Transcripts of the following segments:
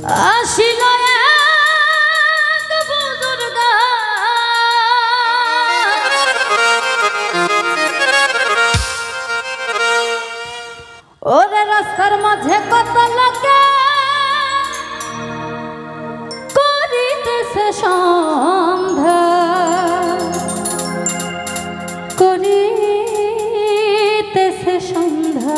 আসিল এক বুজুর্গ ওরে রাস্তার মাঝে কত লোকে করিতেছে সন্ধ্যা করিতেছে সন্ধ্যা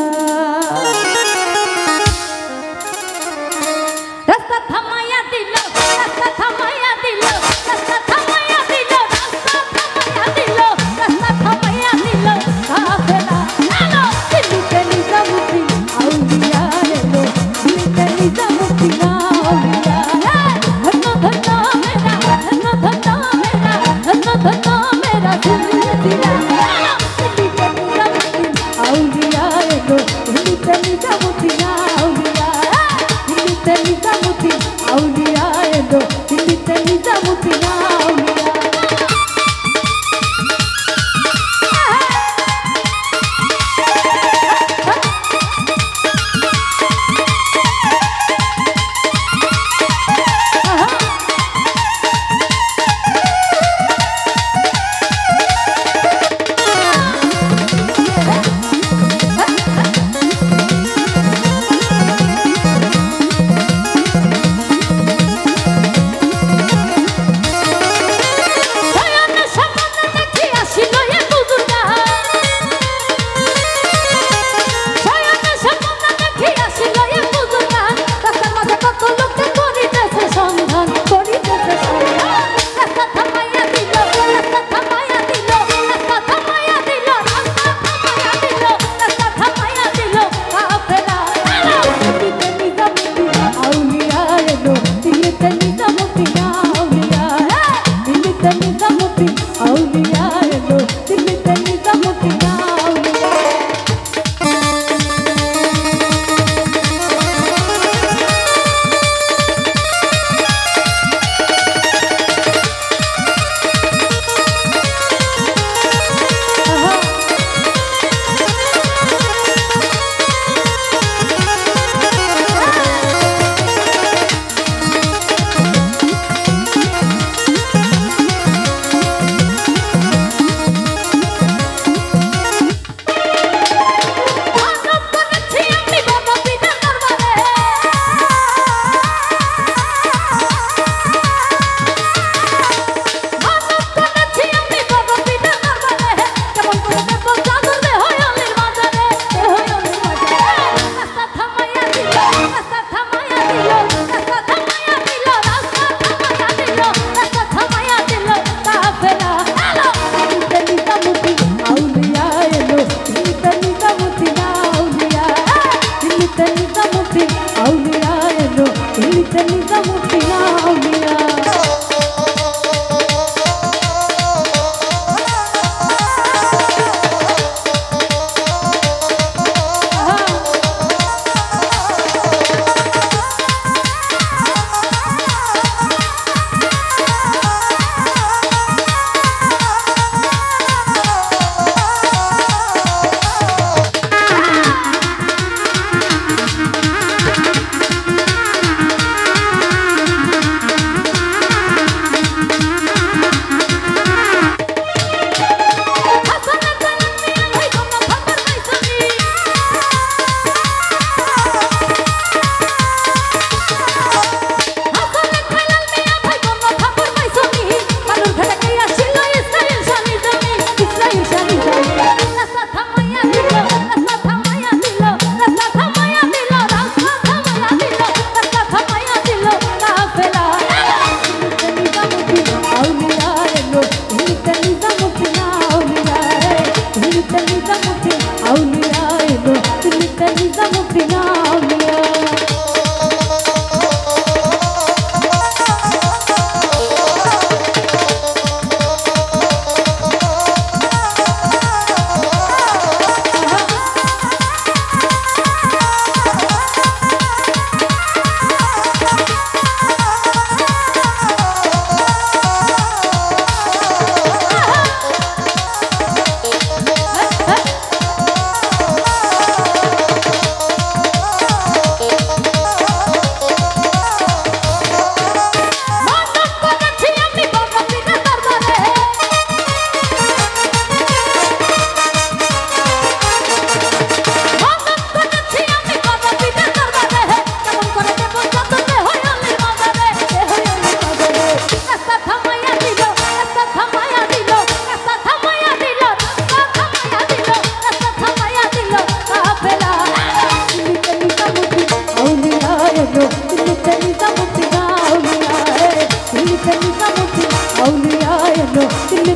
রাস্তা থামাইয়া দিল রাস্তা থামাইয়া দিল রাস্তা থামাইয়া দিল রাস্তা থামাইয়া দিল রাস্তা থামাইয়া দিল কাফেলা এলো দিল্লিতে নিজামুদ্দিন আউলিয়া এলো দিল্লিতে নিজামুদ্দিন আউলিয়া ধন্য ধন্য মেরা ধন্য ধন্য মেরা ধন্য ধন্য মেরা দিল্লিয়া দিল্লিতে নিজামুদ্দিন আউলিয়া এলো দিল্লিতে নিজামুদ্দিন আউলিয়া দিল্লিতে নিজামুদ্দিন আউলিয়া এলো দিল্লিতে নিজামুদ্দিন আউলিয়া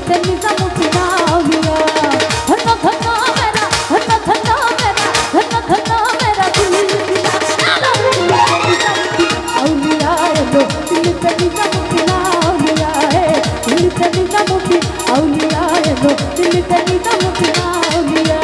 दिल्लीতে নিজামুদ্দিন আউলিয়া ধন্য ধন্য মেরা ধন্য ধন্য মেরা ধন্য ধন্য মেরা দিল্লি আউলিয়া এলো দিল্লীতে নিজামুদ্দিন আউলিয়া দিল্লীতে নিজামুদ্দিন আউলিয়া এলো দিল্লীতে নিজামুদ্দিন আউলিয়া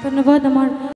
ধন্যবাদ আমার